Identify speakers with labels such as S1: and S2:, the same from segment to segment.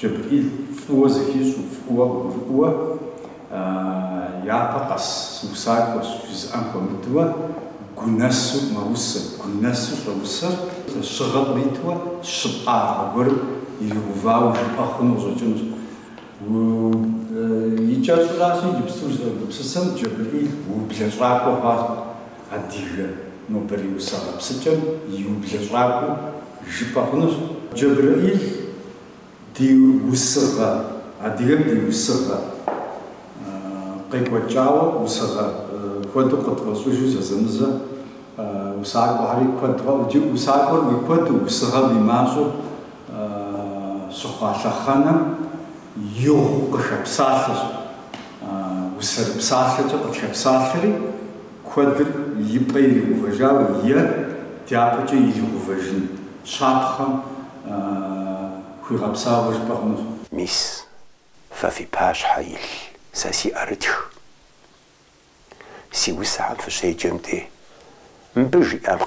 S1: جبريل فوز كيس وفوا يعتقص سوساكوس جزء متوا كناسو موسر كناسو توسر الشغل ريتوا الشطار ور يوفاو أخنو زوجنز و يجاز راسي جبسوز بسسم جبريل وبلجراكو هاس عديجا نوبري وسالة بسجن يوبلجراكو جباخنوس جبريل دي وسغا عديجا دي وسغا قيقوا جاوا وسغا كنت قد وصوجو زمزة وساق بحري كنت وساق وكنت وسغا بماسو سخا شخانا يوغ خبساتش وسر بساتش قد خبساتري كودر يبقي وفجاو يه تيابتش يوفجن شاطخم خوي غبسا وش بغنوس
S2: ميس ففي باش حيل ساسي أرتخ سي وسعان في شي جمتي مبجي أم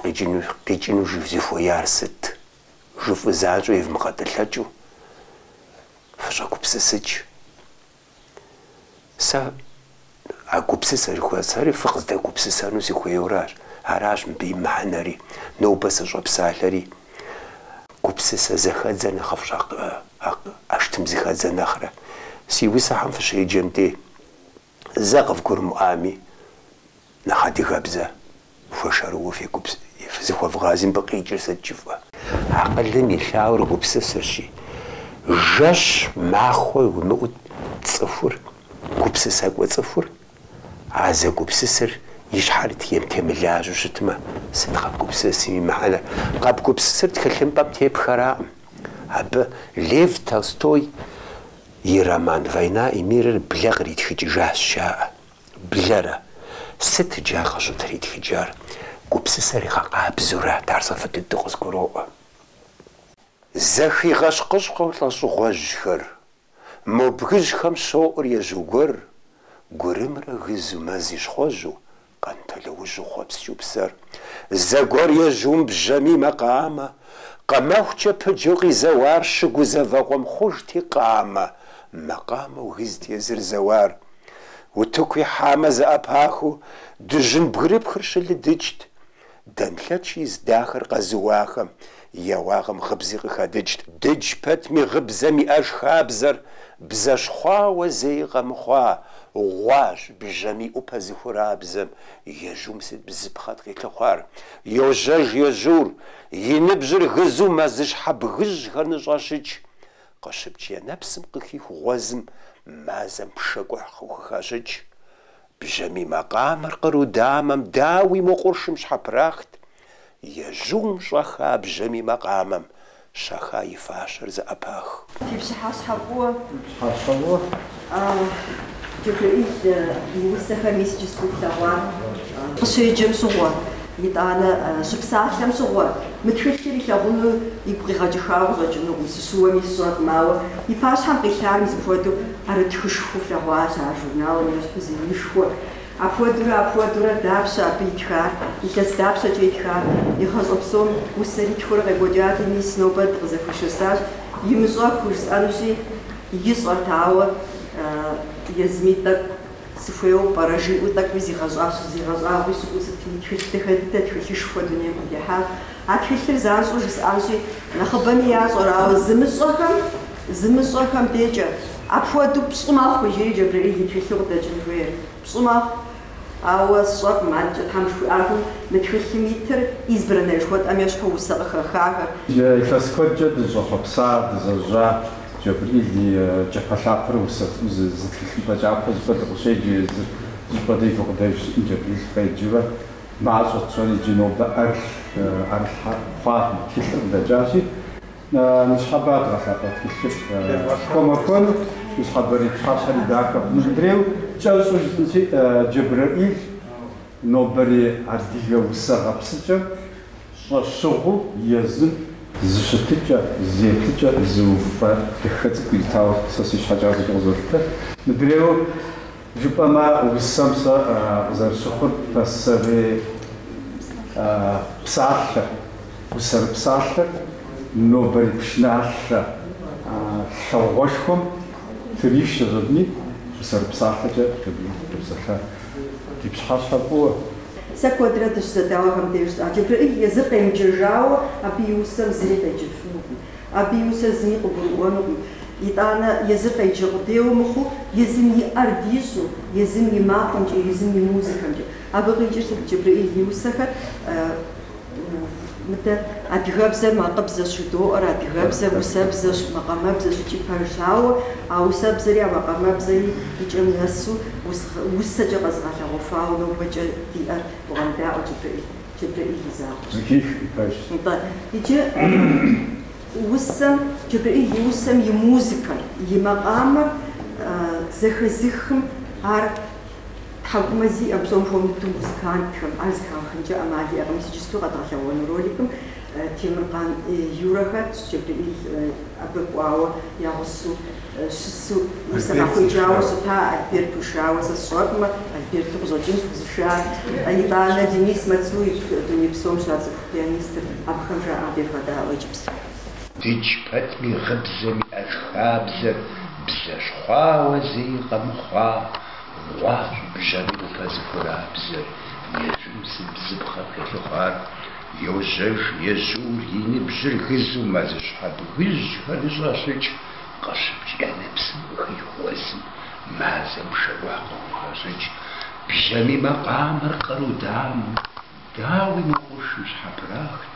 S2: قيجينو جوزيفو يارست جوف زاجو يف مقدلتجو فشاكو بسسج سا أكو بسسر خواه ساري فقز داكو بسسانو سي خواه يوراج هراج مبي محنري نو بس جواب سالري كو بسسا زخات زانا خفش أشتم زخات زانا أخرى سي وسعان في شي جمتي زاقف كورم آمي نخدي غبزة فشارو في كوبس يفزخوا في غازين بقي جلسة جفا عقلني شاور كوبسسر شي جاش ماخوي ونقود تصفر كوبسساك وتصفر عازا كوبسسر يشحال تيام تيملاج وشتما صدقا كوبسسي معنا قاب كوبسسر تكلم باب تيب خرام هب ليف تولستوي يرامان فاينا يمير بلغري تخيج جاه الشاء بلغرة ست جاه خشو تريد خجار كوبسسر قاب زورا تعرصة فتدقز كروء زخي غاش قشقو لاسو غاجخر مبغج خم شعور يزوغر غرمرا غزو مازيش خوجو قانتا لوجو خوبسيو بسر زاغور يزوم بجمي مقامة قماوچا بجوغي زوار شغو زفاقوم خوشتي قامة مقامة وغزتي يزر زوار وتوكي حامز أبهاخو دجن بغرب خرشل دجت دانتلاتشي زداخر قزواخم يواغم خبزي خدجت دج باتمي غبزمي أش خابزر بزاش خوا وزيغ مخوا غواش بجمي أبازي خرابزم يجوم سيد بزبخات غيت لخوار يوجاج يجور ينبجر غزو مازش حب غج غنجاشج قشبتي نفسم قخي غوزم مازم بشقوح خوخاشج بجمي مقام رقرو دامم داوي مقرشم شحبراخت يجوم شخا بجمي مقامم شخا يفاشر زأباخ
S3: كيف شحاش حبوه؟
S1: شحاش حبوه؟
S3: جبريل يوسف ميس جسكو تاوان قشي جم شغوه يتعالى شبساحم شغوه متخيل يخاونو يبغي غادي خاو غادي نوسو سوا ميسوات ماو يفاش حم قيشام يسفوتو أرتخشخو في غواش عجونا ونشبزي يشخو أفودرا دابشا بيتخار يكاس دابشا جيتخار يخاز أبصوم وسري تخور غيبوديات ميس نوبت غزفوشساج يمزوا كورس أنوشي يسوع تاو يزميتك سفيو باراجي وتك زيغازاش ويسوس تخيل شخو دنيا كلها أتخيل زانسو جس أنشي نخبني ياز وراو زمسوهم ديجا أفودو بسماه خوجي جبريل يتخيل دجنوير بسماه أو صوت مالك تامشوا أركو نتخيل متر إزبرنا شوت أميش هو سلخ خاخر
S1: يكسكوت جد جحبسا زجا جبريل جحبسا بروس زتخيل بجابس بدرسي زبدي فقداش جبريل فيجوا مع صوت جنوب أرح فاهم كيف دجاشي مش حبات رحلات كيف كم كل مش حبري خاصة لذاك ندريو جالسوا جبرائيل نوبري عردية وساق بسجة الشغل يزن زشتجة زيتجة زوفا تخطط يتاو ساسي حاجات غزورته ندريو جبا ما وسامسا زر شغل بس في بساعة وسر بساعة نوبري بشناش лъэгъуэшхуэм тырищ щыщӏыбни щысэрыпсалъэкӏэ къипсэлъа ди пщхьэщхьэ фӏыуэ.
S3: Сэ куэдрэ дыщызэдауэхэм деж Джэбрыӏил езыр къемыджэжауэ абы и усэм зыри къеджыфынукъым, абы и усэр зыми къыгурыӏуэнукъым. ИтӀанэ езыр къеджэ къудейуэ мыхъуу, езым иӀэр дищӀу, езым и махуэмкӀэ, езым и музыкэмкӀэ. Абы къикӀырт Джэбрыӏил и усэхэр мыдэ адыгэбзэр макъыбзэщ жыдоӀэр, адыгэбзэр усэбзэщ, макъамэбзэщ икӀи пэжауэ, а усэбзэри а макъамэбзэри икӀэм нэсу усэкӀэ къэзгъэлъэгъуэфауэ нобэкӀэ диӀэр бгъэндауэ Джэбрыӏил и закъуэщ. Иджы усэм, Джэбрыӏил и усэм и музыкэр, и макъамэр зэхэзыхым ар тхьэкӀумэ зиӀэм псом хуэмыту музыкантхэм ар зыхахынкӀэ Ӏэмал иӀэкъым. Иджысту къэдгъэлъэгъуэну роликым Темиркъан Юрэхэр Джэбрыӏил абы кӀуауэ ягъусу щысу усэ къахуеджауэ щыта Альберт Пушауэ сэ сщӀэкъымэ, Альберту къыщӀэкӀын схузыша, итӀанэ Денис Мацуев дуней псом щацӀыху пианистыр, абыхэм жаӀэм дебгъэдаӀуэ иджыпсту.
S2: Дыдж пэтми гъыбзэми Ӏэшхабзэр бзэщхъуауэ зэи къэмыхъуа, гъуащ бжэми упэзыхурабзэр, ежьым сыбзыпхъэ пелъыхъуар, йожьэж ежьур и ныбжьыр гызу мэзыщхьэ бгыжьхэр щӀэщыкӀ, къыщыпкӀэнэ псым къыхихуэзым, мазэм шэуакъым хэщӀыкӀ, бжэми макъамэр къарудаму, дауи мыгъушым щхьэпрахт,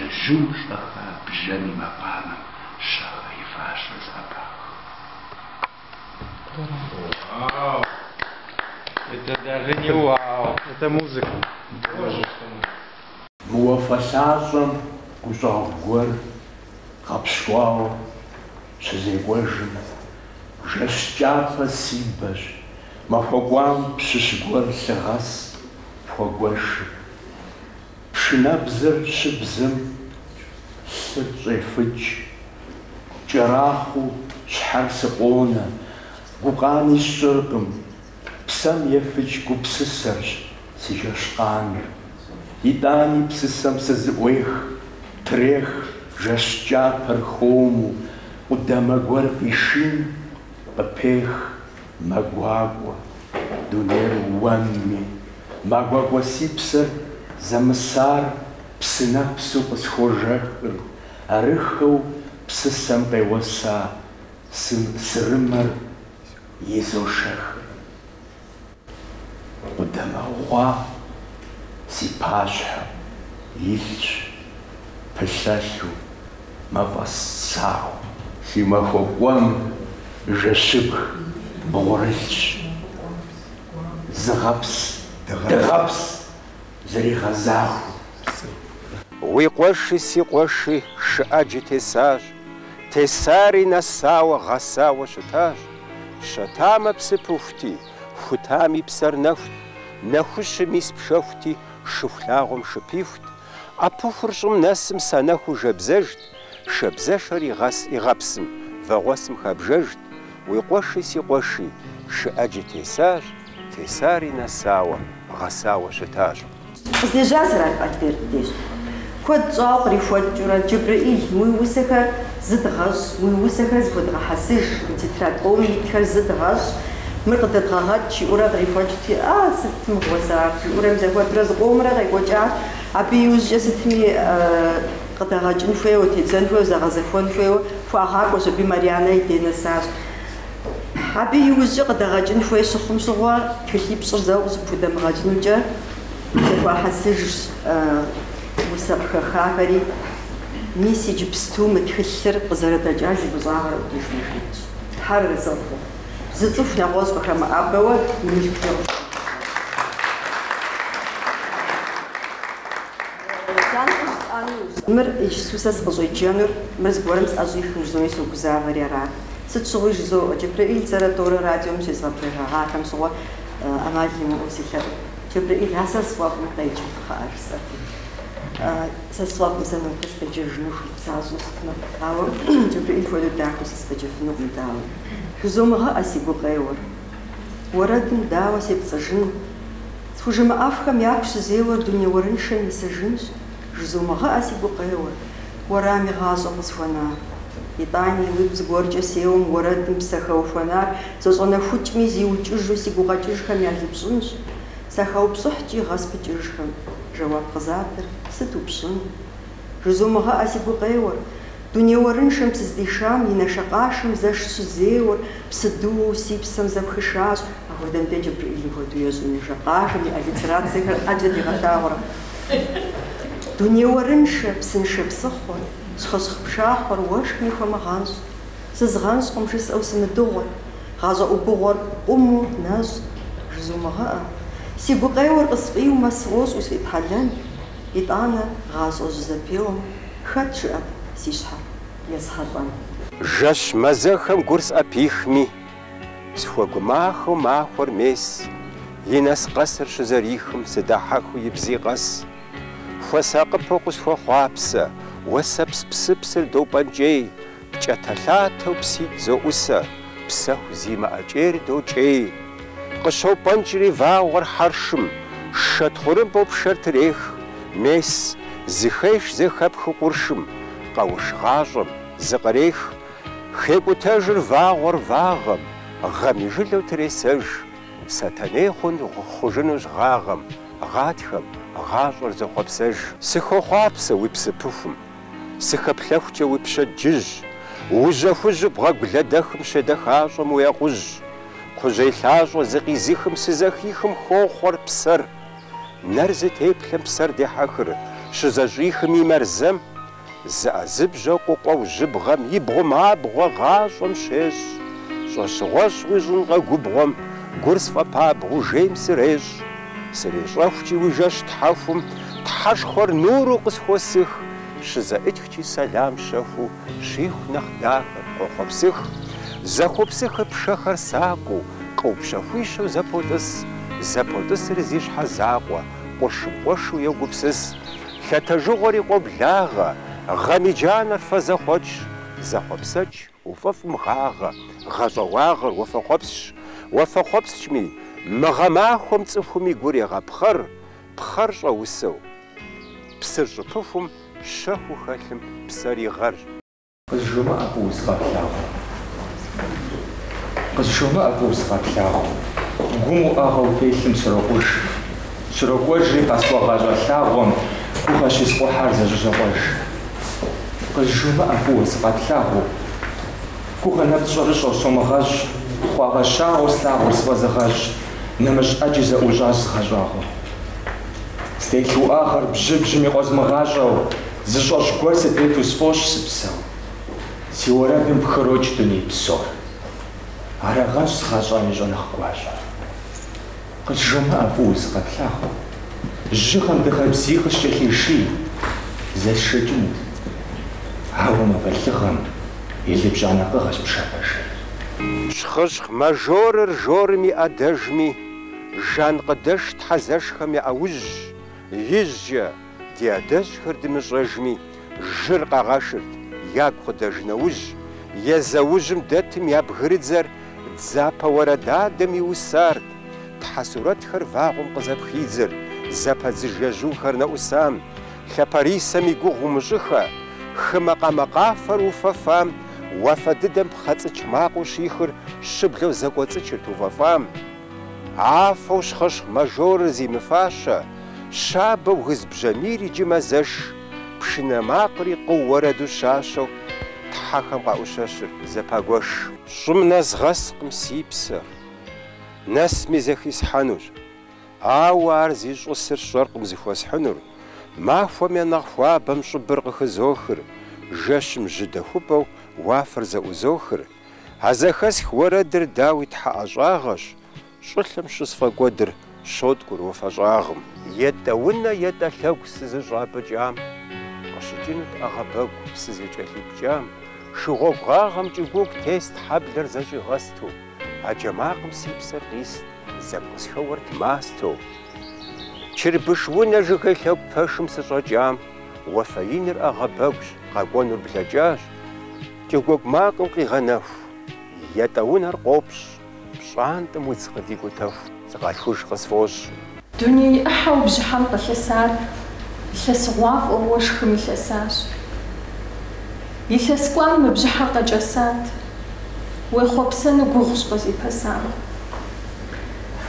S2: ежьум щӀэха бжэми макъамэм щэхэ и фащэ зэпах.
S4: Вау! Это даже не вау, это музыка.
S5: Муэфэлъащӏэм гущӏэгъу гуэр гъэпщкӏуауэ щызекӏуэжым, жэщ кӏапэ си бэщ, махуэкӏуам пщыщ гуэр лъыгъэс пхуэгуэшыр. Пшынэбзыр щыбзым лъыр щӏефыкӏ, кӏэрахъуу щхьэр сыкъонэ, гукъани сщӏыркъым, псэм ефыкӏ гупсысэрщ си жэщкъаныр. ИтӀани псысэм сызыӀуех, трех жэщ кӀапэр хуэму, къудамэ гуэр къишин, къыпех мэгуакӀуэ, дунейр уэмми, магуакӀуэ си псэр зэмысар псынэпсу къысхуожэхыр, арыххэу псысэм къеуэса сырымэр изошэхыр. Къудамэгъуа си пащхьэ илъщ, пылъэлъу мафӀэсауэ, си махуэкӀуэм жэщыбг бгъурылъщ, зыгъэпс, дыгъэпс зэригъэзахуэ.
S2: Уи къуэши си къуэши шыӀэджи тесащ, тесари нэсауэ гъэсауэ щытащ. Щэтамэ псы пыхути, хутами псэр нэхут, нэхущи мис пшэхути, шыхулъагъуэм шыпихут. Ӏэпыхур щӀым нэсым сэнэхуу жэбзэжт, шэбзэшэр игъэпсым, вагъуэсым хэбжэжт. Уи къуэши си къуэши шыӀэджи тесащ, тесари нэсауэ гъэсауэ щытащ.
S3: Къыздежьазэрат Альберт деж. Куэд щӀауэ кърихуэкӀыурэ Джэбрыӏил уи усэхэр зыдгъэщӀ, уи усэхэр зыхуэдгъэхьэсыж, тетрад къомым итхэр зыдгъэщӀ, мыр къыдэдгъэгъэкӀ, иӀурэ кърихуэкӀти, сыт мыгъуэзар, иӀурэм зэхуэдурэ зыкъомрэ къекӀуэкӀат, абы иужькӀэ сытми къыдэгъэкӀын хуейуэ, тедзэн хуейуэ, зэгъэзэхуэн хуейуэ, хуагъакӀуэщ, абы Марьянэ и денэсащ. Абы иужькӀэ къыдэгъэкӀын хуей щыхъум щыгъуэ, тхылъипщӀыр зэу къыщыпхудэмыгъэкӀынукӀэ зэхуахьэсыжщ усэ къыхэхахэри. Мис иджыпсту мы тхылъыр къызэрыдэкӀа зимыщӀагъэр ӀутӀыжынущ. Тхьэр рызэхъу. Зы цӀыху нэгъуэщӀ къыхэмыӀэбэуэ имылъкӀэ. Мыр иджысту сэ сыкъыщӀеджэнур, мыр зыгуэрым сӀэщӀихыу зои согузавэри арат. Сыт щыгъуи жызоӀэ Джэбрыӏил сэрэ тӀорэ радиом щезгъэпрегъэгъахэм щыгъуэ Ӏэмал имыӀэу селъэӀу. Джэбрыӏил сэ сфӀэфӀым къеджэ хъыӀэр сэрти. Сэ сфӀэфӀым сэ нобэ спэджэжыну хуитсащӀэу сытмэ. Ауэ Джэбрыӏил хуэдэу дахэу сыспэджэфынукъым, дауэ. ЖызомыгъэӀэ си гукъеуэр. Уэрэдым дауэ сепцӀыжын. СхужымыӀэфхэм япэ щызеуэр дуней уэрыншэм исыжынщ. ЖызомыгъэӀэ си гукъеуэр. Уэрам игъащӀэ къысхуэна. итӏани уигу зыгуэркӏэ сеуэм уэрэдым псэхэухуэнар зэщӏэнэхукӏми зиукӏыжу си гукъэкӏыжхэм ялыпщӏынщ. Сахэупщӏыхькӏи гъэспыкӏыжхэм. Жэуап къызатыр: сыт упщӏын? Жызумыгъэӏэ си гукъеуэр. Дуней уэрыншэм псыздишам и нэшэкъашэм зэш щызеуэр псыдууэ си псэм зэпхышащ. Апхуэдэм дэ Джэбрыӏил хуэдэу ещӏынышэ къашэм и аллитерациехэр ӏэджэ дигъэлъагъуэрэ. Дуней уэрыншэ, псыншэ псыхъуэр, схъыщхъ пшахъуэр уэшхми хуэмыгъэнщ. Сызгъэнщӏкъым жысӏэу сымыдыгъуэр, гъащӏэ ӏубыгъуэр ӏуму нэщӏ. Жызумыгъэӏэ. Си гукъеуэр къысфӏиумэ сфӏощӏу сфӏитхьэлэн. ИтӀанэ гъащӀэ жьызэпеуэм хэт жыӀэт си щхьэр есхьэлӀэн.
S2: Жэщ мэзэхэм гур сӀэпихми, схуэгумахэу махуэр мес, и нэс къэсыр щызэрихым сыдахьэхыу и бзи къэс. Хуэсакъыпэу къысхуэхъуапсэ, уэсэпс псыпсыр допӀэнкӀей, ткӀэтэлъатэу пситӀ зоӀусэ, псэху зимыӀэкӀейр докӀей. КъыщопӀэнкӀри вагъуэр хьэршым, шэтхъурымбэу пшэр трех, мес зыхеж зэхэпхыу къуршым, къэуш гъащӀэм зыкърех. ХекӀутэжыр вагъуэр вагъэм, гъэм и жылэу тресэж. Сэтэней хъужынущ гъагъэм, гъатхэм гъащӀэр зыхъуэпсэж. Сыхуэхъуапсэ уи псыпыхум, сыхэплъэхукӀэ уи пщэдджыжь, ужьэхужьу бгъэгулэдэхым щедэхащӀэм уекъужь. Кхъужьей лъащӀэ зыкъизыхым сызэхихым хохъуэр псэр. Нэр зытеплъым псэр дехьэхыр, щызэщӀихым и мэрзэм, зыӀэзыбжьэу къукъуэу жьыбгъэм и бгъумабгъуэ гъащӀэм щещӀ. ЩӀэщыгъуэщ уищӀын къэгубгъуэм, гур сфӀэпабгъу жейм сырещӀ. СрещӀэхукӀи уи жэщ тхьэхум, тхьэшхуэр нуру къысхуэсых, щызэӀыткӀи сэлам щэхуу, щиху нэхъ дахэр къохъуэпсых. Зэхуэпсыхыр пшэхэр сакъыу, къыупщэхуищэу зэпотӀыс, зэпотӀысыр зи щхьэ закъуэ, къуршым-къуэшыу йогупсыс. Лъэтэжыгъуэри къуэблагъэ, гъэм и джанэр фэ зэхъуэкӀ, зэхъуэпсэкӀ уфӀэфӀым гъагъэ, гъэщӀэгъуагъэр уафэхъуэпсщ. Уафэхъуэпсчми, мыгъэмахуэм цӀыхум и гур егъэпхъэр, пхъэр щӀэусэу. Псыр щӀыпыхум щэхуу хэлъым псэр игъэр.
S5: КъызжумыӀэ фӀыуэ сыкъэплъагъу. КъызжумыӀэ фӀыуэ сыкъэплъагъу. Гум уӀэгъэу телъым срокъуж. Срокъуэжри къэсхуэгъэщӀэлъагъуэм гу къыщисхъухьар зэжьэжьэкъуэж. КъызжумыӀэ фӀыуэ сыкъэплъагъу. Гугъэ нэпцӀщӀэрыщӀэу сомыгъэщӀ, хъуагъэщагъуэу слъагъур сфӀэзыгъэщӀ, нэмыщӀ Ӏэджи зэӀужащ згъэщӀагъуэ. Стелъ уӀэгъэр бжьыбжьым и къозмыгъащӀэу, зыщӀэщӀ гуэр сытету сфӀощ сыпсэу. Си уэрэдым пхырокӀ дуней псор. Арагъэнщ сгъэщӀам и щӀэныгъ гуащӀэр. КъызжумыӀэ фӀыуэ сыкъэплъагъу. Жьыгъэм дыгъэбзий къыскӀэлъиший, зэсшэкӀынут. Ауэ мывэлъыгъэм и лыбжьанэ къыгъэщ пшапэжыр.
S2: Щхъыщхъ мэжорыр жорым и Ӏэдэжми, жан къыдэш тхьэзэшхэм яӀэужь, ижькӀэ ди адэжьхэр дымыщӀэжми, жыр къагъэшырт ягу къыдэж нэужь. Езэужьым дэтым я бгырыдзэр дзапэ уэрэдадэм иусарт. Тхьэсурэтхэр вагъуэм къызэпхидзыр, зэпэдзыж ежьухэр нэӀусам. Лъапэрисэм и гугъу умыщӀыхэ, хымэ-къамэ-къафэр уфэфам. Уафэ дыдэм пхъэцӀыкӀ макъыу щихыр щыблэу зэкӀуэцӀыкӀырт уфэфам. Афэу щхъыщхъ мэжорыр зимыфащэ, щабэу гыз бжьамийр иджы мэзэш, пшынэ макъри къыу уэрэду щащэу, тхьэхэм къаӀущэщыр зэпагуэш. Щӏым нэс гъэскъым си псэ, нэсми зэхисхьэнур, ауэ ар зи щӀысыр сщӀэркъым зыхуэсхьынур. Махуэм я нэхъ хуабэм щӀыбыр къыхызохыр, жэщым жьыдэхупӀэу уафэр зэӀузохыр. А зэхэсх уэрэдыр дауи тхьэӀэщӀагъэщ, щӀылъым щысфӀэкӀуэдыр щоткӀур уафэщӀагъым. ЕтӀэ-унэ етӀэ-лъэгу сызыщӀабыкӀам, къыщыкӀынут Ӏэгъэбэгу сызыкӀэлъипкӀам. Шыгъуэгу гъагъэм кӀыгугу тест хьэблэр зэщӀигъэсту, Ӏэджэмакъым си псэр къист, зэпкъысхэуэрт мастэу. Чырбыш унэ жыгей лъэгу пэшым сыщӀэкӀам, уафэиныр Ӏэгъэбэгущ, къэкӀуэнур блэкӀащ. КӀыгуэгу макъым къигъэнэху, етӀэ-унэр къопщ, пщӀантӀэм удз къыдикӀутэху, зыкъалъхуж къысфӀощӀ.
S6: Дуней Ӏыхьэу бжьыхьэм къылъысар, илъэсыгъуафӀэу уэшхым илъэсащ. Илъэскӏуам мы бжьыхьэр къэкӏэсат, уехъуэпсэну гугъущ къызипэсам.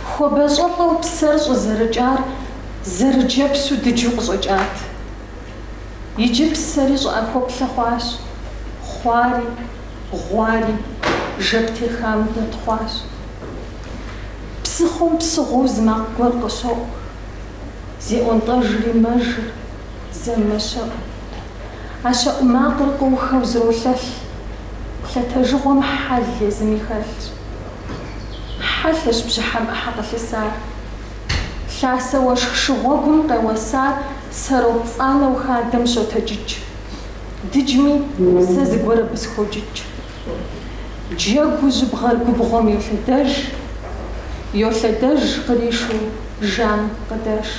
S6: Хуабэщӏэлӏэу псэр щӏызэрыкӏар зэрыджэпсу дыджу къыщӏэкӏат. Иджы псэри щӏыӏэхуэплъэ хъуащ, хъуари, гъуари, жэп техам дэтхъуащ. Псыхъуэм псыгъуэу зы макъ гуэр къыщоӏу, зиӏуэнтӏэжри мэжыр, зэмэщэӏу. А щэӏу макъыр къыухэу зролъэлъ, лъэтэжыгъуэм хьэл езыми хэлъщ. Хьэлъэщ бжьыхьэм ӏыхьэ къылъысар. Лъасэ уэшх шыгъуэгум къеуэсар сэропцӏанэу хадэм щотэджыкӏ. Дыджми сэ зыгуэр абы схуокӏыкӏ. Джэгуу жьыбгъэр губгъуэм йолъэдэж къришэу жан къыдэш.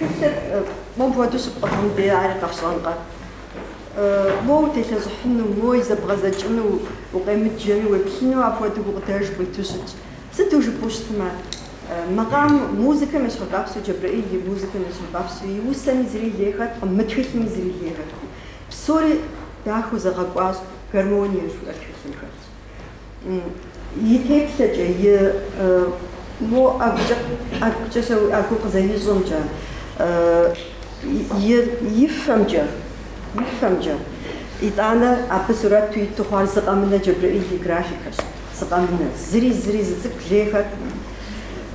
S3: تحسب مو بودو سبقهم ديالي قفصانقة مو تلزحنو مو يزبغ زجنو وقيمة جميع وبحنو عبودو بغتاج بيتوسج ستو جبوش ثما مقام موسيقى مش بابسو جبرائيل موسيقى مش بابسو يوسا مزري ليخات متخيل مزري ليخات بسوري داخو زغاقواز هرمونيا شو أكثر ليخات يتيك سجى مو أبجا سوي أكوك زي زوجة يفهم جا إذا أبصرت توي تخار سقامنا جبرائيل جرافيكس سقامنا زري زك ليخات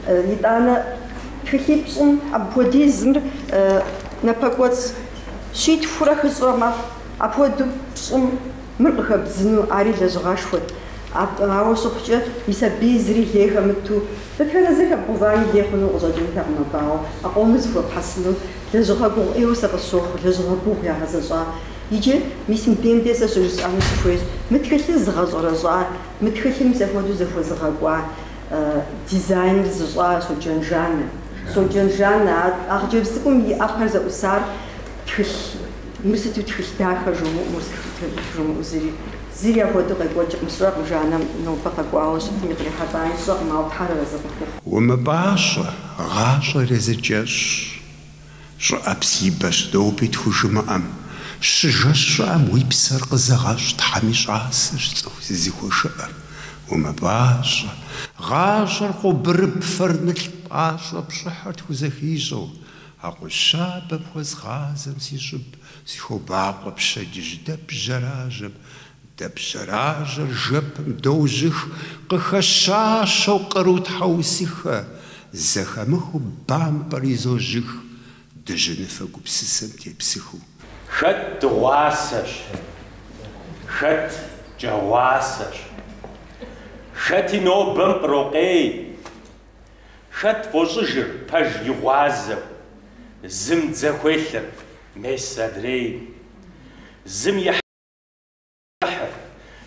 S3: إذا تحبسن أبوديزم نبقوت شيء فرح الصراحة أبوديزم مرقها بزنو عاري لزغاشود أو صبحة يسبي زري ليها متو فكان زك بوضعي ليخنو وزاجين كأنه باو أقوم نزفو بحسنو لزغابو إيوسا بالسوق لزغابو يا هذا يجي ميسم بين ديسا سوجس أنا سفويز متكلم زغازورا زار متكلم زفودو زفو زغابوا ديزاين زغا سوجنجان أخجب سكم يأخر زوسار تخش مرستو تخش داخل جمو زري أخواتو قيقوجك مسرق جانا نوبقى قواوش تميقري حتى يسوق ما وتحرر زغبو
S2: وما باشا غاشا رزجاش شو أبسي باش دوبي تخوشما أم شجاش أم ويبسر قزغاش تحميش عاسر زيكو شعر وما باشا غاشر قبرب فرنك باشا بشحرت وزخيشو أقو الشاب بوز غازم سيشب سيخو باقو بشجج دب جراجب دب جراجر جب دوزخ قخشاش وقروت حوسيخ زخمخو بامبريزوجخ دجنفقو بسسم تيبسخو
S7: خد دواسش خد جواسش خدي نوبم بروقي خد فوزجر باج يغازب زم زخويلر ميسادري زم يحر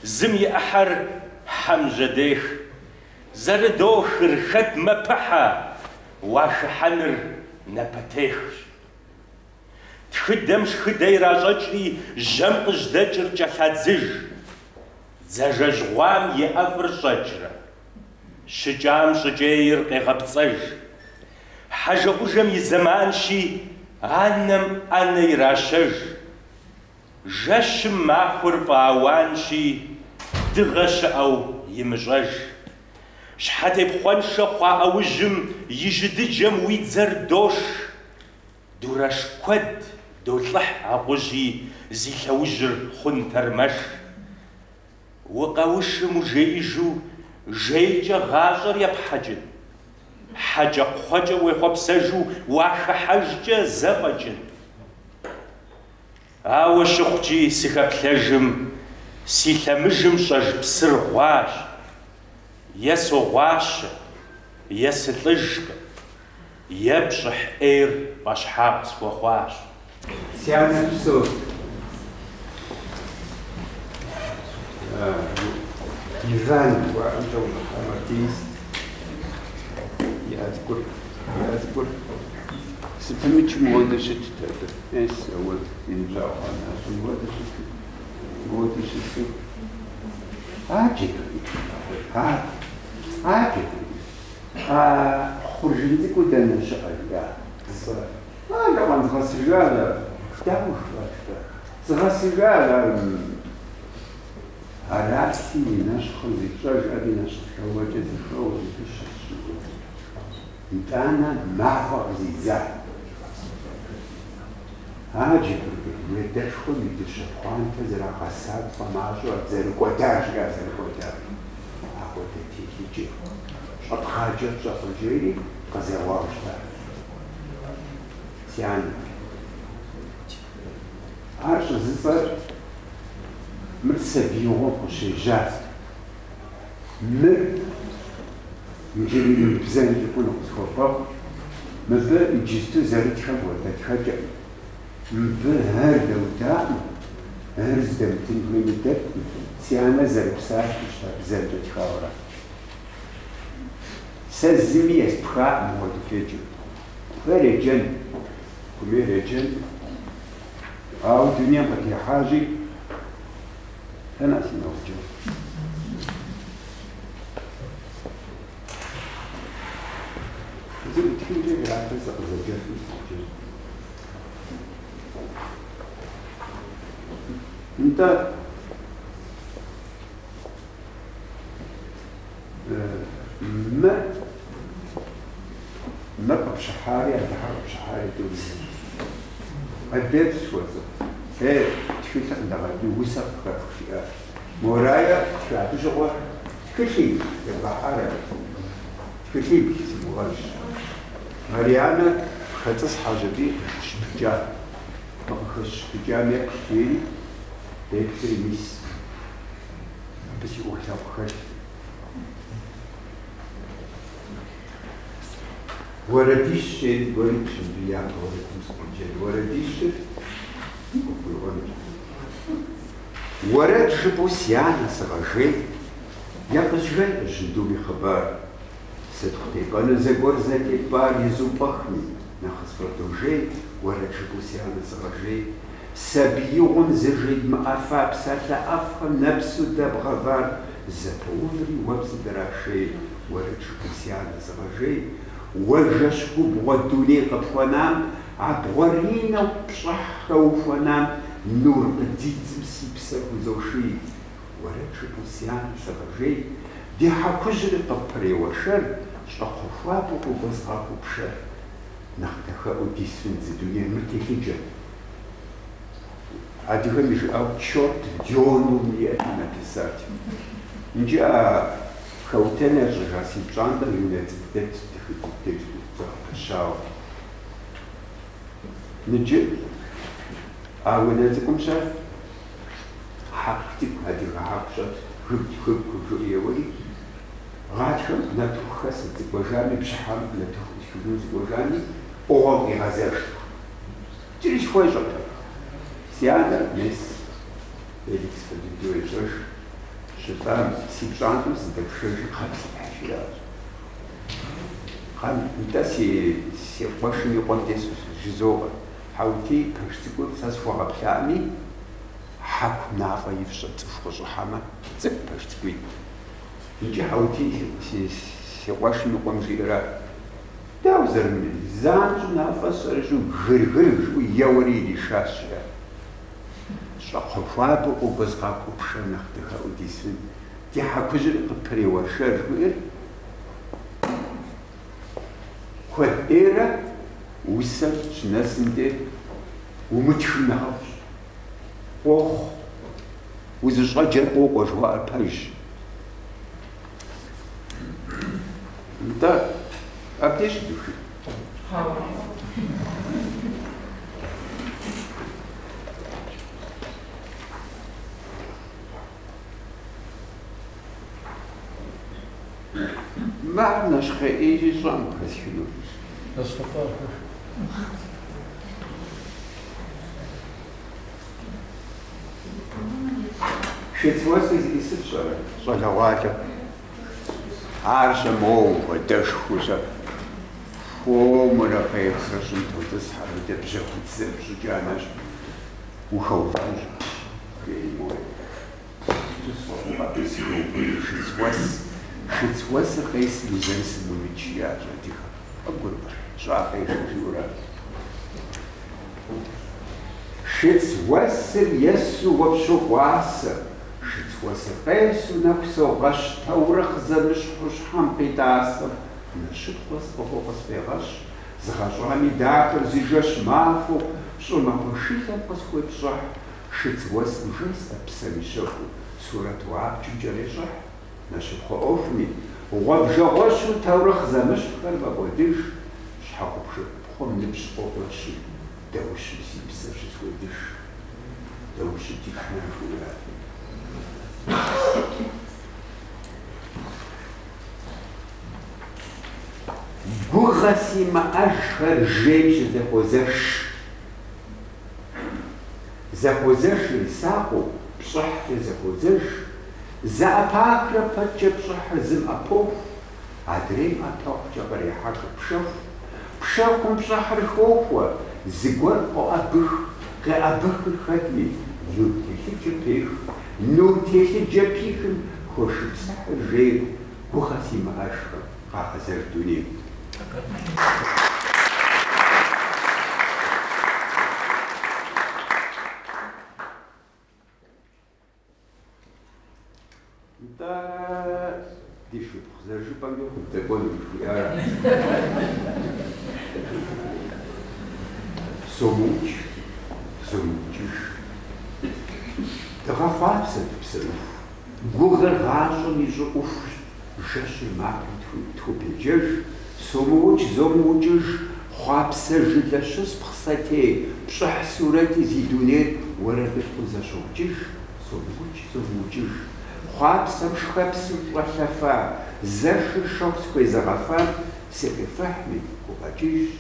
S7: زم يأحر حمجديخ زردوخر خد مبحا واشحنر نبتيخ تخدمش خدي راججري جمقش دجر جحادزج زجاجوام يأفر شجرة شجام شجير قيغبصج حاجة قجم يزمان شي عنم أنا يراشج جشم ماخر فاوان شي دغش أو يمجج شحاتي بخوان شخوا أو جم يجدجم ويتزردوش دوراش كود دولح عقوجي زي خوجر خنترمش وقاوش مجيجو جيجا غاجر يبحجن حاجة خواجة ويخبسجو واخ حاجة زبجن آو شخجي سيخبلجم سيخمجم شج بسر غواش يسو غواش يسلجك يبشح اير باش حابس وخواش
S8: سيانا بسو يفان وانتو ارتيست يذكر سفمتش مودشت ايش اول انجاو انا مودشت عاجب خرجتي كنت انا شغال طبعا غسجاله تعرف غسجاله عرفتي ناش خليك رجعتي ناش تحوجت الفوز في الشخص انت انا معه زيزا عاجب يدخل يدشقان تزرع قصاب فماشو زر كوتاش قاس الكوتاش اخو تيجي أتخرجت شخصيري كزواج سيان عارش زفر مرسبيون وشجاع نجري بزاف يكونوا خطوة مثلا يجيستو زارت خبوة تخرج هذا وتاع هرز دمتين من الدب سيانا زرب ساعة زرب تخاورا سازمي يسبخاء موت فيجو فرجن كميرجن أو دنيا بتي حاجة أنا أسمع وجه زي تكلم جاي على فلسفة الزوجات أنت ما بشحاري أدهار بشحاري دولي أديت شوزة إيه تفيت عندها يوسف خفيا مورايا شعب جوا كشي البحر كشي بيسمو غش مريانا ختص حاجة دي شبجا خش بجامع كتير بيكتري ميس بس يوحنا بخش ورديش شيء قريب شنبيان قريب مسكين ورديش ورد شبوسيان سغجي يقجي جدو بخبر ستختي قال زغور زكي بار يزوبخني نخس فرتوجي ورد شبوسيان سغجي سبيون زجيد مأفاب ساتا أفخم نفسه دبغفار زبوري وبز دراشي ورد شبوسيان سغجي وجشكو بغدوني قفونام عبغرينا بشحر وفونام نور قديد مسيبسك وزوشي ورد شبوسيان سغجي دي حقجر طبري وشر شخفابو وبزغابو بشر نختخا وديسفن زدوني مرتخيجة عدوها مش أو تشورت ديونو مياتنا تسات نجي خوتنا جغاسي بجاندا يونات بدت تشاو نجي أولادكم شاف حقتك هذه حقشت خب يولي غاتشم نتوخس تبغاني بشحال نتوخس فلوس بغاني أوغي غازرت تريش خوي جات سيانا مس إليكس فديو إيش شتام سيبجانتم سدكشج خمسة عشرات خم نتاسي سيباشني قندس جزوة حاولتي كشتقول ساسفوا بحامي حق نافع يفشط فخذ حما زب بشتقول يجي حاولتي سيباشني قنزيرة داوزر من زانج نافع سرجو غير يوري لي شاشة شخفابو وبزغابو بشنختها وديسن دي حكوجر قبري وشر غير كود إيرا وسر شناسندي ومتشنها أوه وزشغا جرقوق وجواء الباج انت أبديش دوشي ما عندناش خيجي صام كاسيلو
S1: الصفار
S8: شتواسي يسد صلوات عارش مو ودش خوشا فو مرا خير خشم تصحى دبجه وتزبج جاناش وخوفاج كيمو شتواس قيس لزنس مونيتشيات جاتيها أقول شاقي شجورا شتواس يسو وبشواس شتواس قيس نفسه غش تورخ زمش خوش حم قيتاس نشتواس بفوقس في غش زغجراني داخل زيجاش مافو شو ما بوشيتا بسكوت صح شتواس نجيس أبسامي شافو سورة وعاب جوجالي صح نشبخو أوفني وغبجغوشو تورخ زمش قلب أبوديش شحاقو بخم نبش قوتشي دوش بسيبسر شتوديش دوش تيكنا فولاد بغسي ما أشهر جيش زخوزش لساقو بصح زخوزش زأباكرا فتش بصح زم أبوف عدريم أتوق جبري حق بشوف Пшахом пшахар хохуа, зигуар къоӏэбых, къеӏэбыхыр хэтми, нур телъыджэ пех, нур телъыджэ пихым хошыпсыхьыр жейр, гугъэ зимыӏэжхэм къагъэзэж дунейм. Somut, somutisch. Darauf wartet es. Gurel raschen ist auf Schäche machen, Truppeljisch. Somut, somutisch, Chapse, Jüdlasches, Prasate, Pschach, Surati, Zidune, Warabet, Uzashoptisch, Somut, somutisch. Chapse, Schapse, Wachafa, Zasche, Schoks, Quezarafa, Serefahmi, Kopatisch.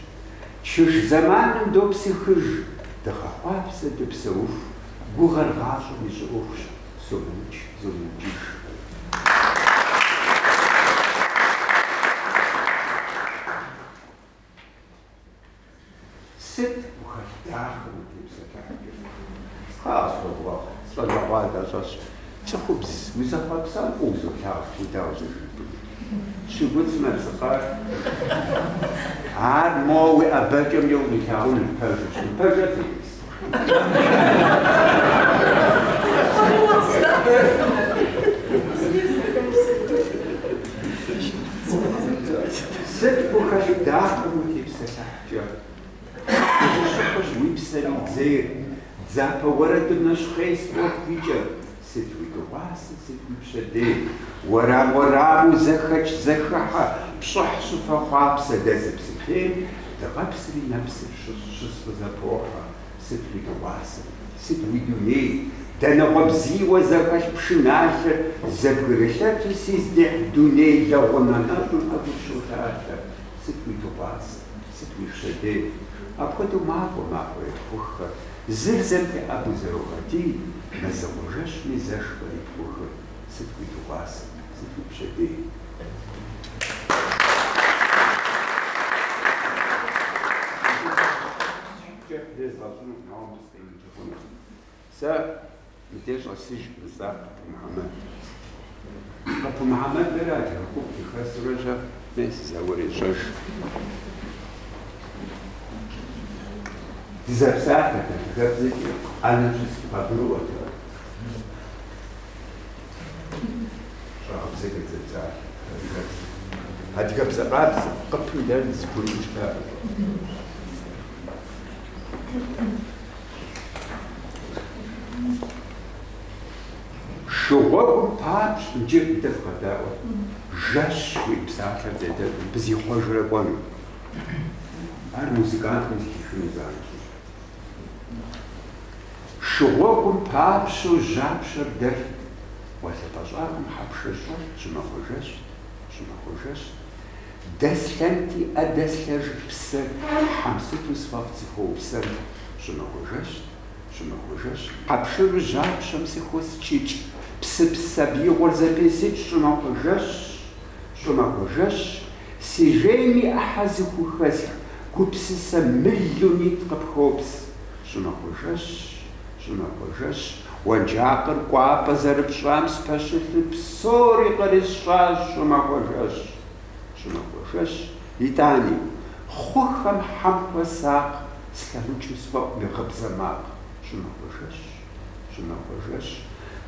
S8: Чуж заманом до психыж, да хапапся до псауф, гугар гажу меж уфш, сумуч, зумучиш. Сит ухахтах, хас вобрах, свадьба дашаш, чахубс, визахапсан узухах, удалжи. Шубуц мецахар. Add more with a Belgium young town in Persia. Persia things. Sit because dark with him said, we said there, Zappa, what I do not trace what feature. Sit with the was, sit with Shade. Waramu Zakach Zakaha, Pshah Sufa Sadez Psichem, the Rapsri Napsi Shus was a poor, sit with the was, sit with you nay. Then a Wabzi was a Kash Pshunasha, Zabrisha sees the Dune Yawanatu of the Shotasha, sit with the was, sit with Shade. Après tout Marco Marco, Zilzet Abu Zerogati, Mazawajash, Mizash, sit with the was. Should be. Sir, the dish was siege with that Muhammad. But for Muhammad, there are the first Raja, this is our church. These are sad, that's it. I'm just Pablo. هذيك بزقات قبل دارس كل مشكلة. شغل باتش نجيب دفقة داوة جاش ويبساعة زيادة بزي خجرة بانو. الموسيقات مزيكي مزاج. شغل باتش وجابش در وسطاجاكم حبش شما خجش. Десленти адеслеж псер, хамситу свавциху псер, шумахужеш, апшир жаб шамсихус чич, псипсаби горзапесит шумахужеш, сижеми ахазиху хазих, купсиса миллионит капхопс, шумахужеш, وجاقر قواب زرب شامس پشت بسوری قرشاش شما يتاني خوخم حم وساق سكالوش سفق بخبزماق شما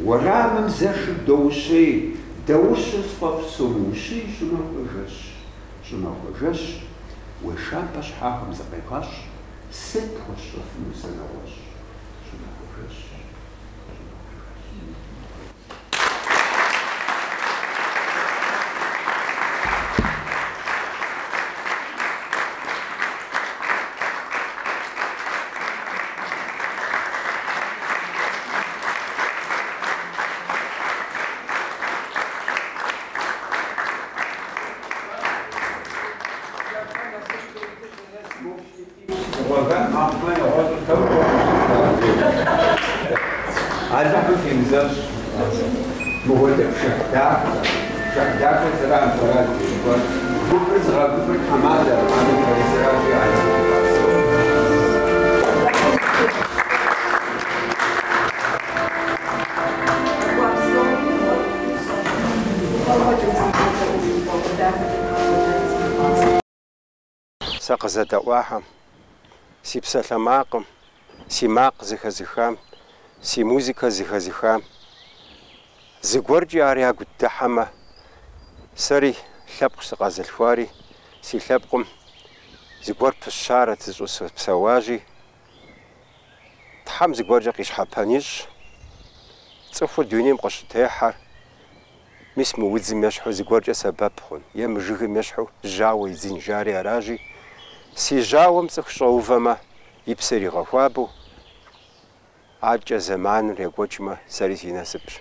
S8: ورامم زش دوشي سفق سموشي شما وشام باش حاهم زقيقاش ست وشرف مسنواش هذا في مزاج مغلق شهداء Dacă sera întâlnit, grupul zăra grupul Hamadă, anul care sera și aia.
S2: Сакъызэдэӏуахьэм, си псалъэмакъым, си макъ зыхэзыхам, си музыкэ зыхэзыхам, зыгуэркӏи ар ягу дыхьэмэ, сэри лъэпкъ сыкъэзылъхуари, си лъэпкъым зыгуэр пыщарэт зыщӏыспэуажи, Тхьэм зыгуэркӏэ къищхьэпэн ищӏ, цӏыхур дунейм къыщытехьэр, мис мы удзым ещхьу зыгуэркӏэ сэбэп хъун, е мы жыгым ещхьу жьауэ идзын жари аражи, си жьауэм цӏыху щӏэувэмэ, и псэр игъэхуабэу, акӏэ зэманыр екӏуэкӏмэ, сэри си насыпщ.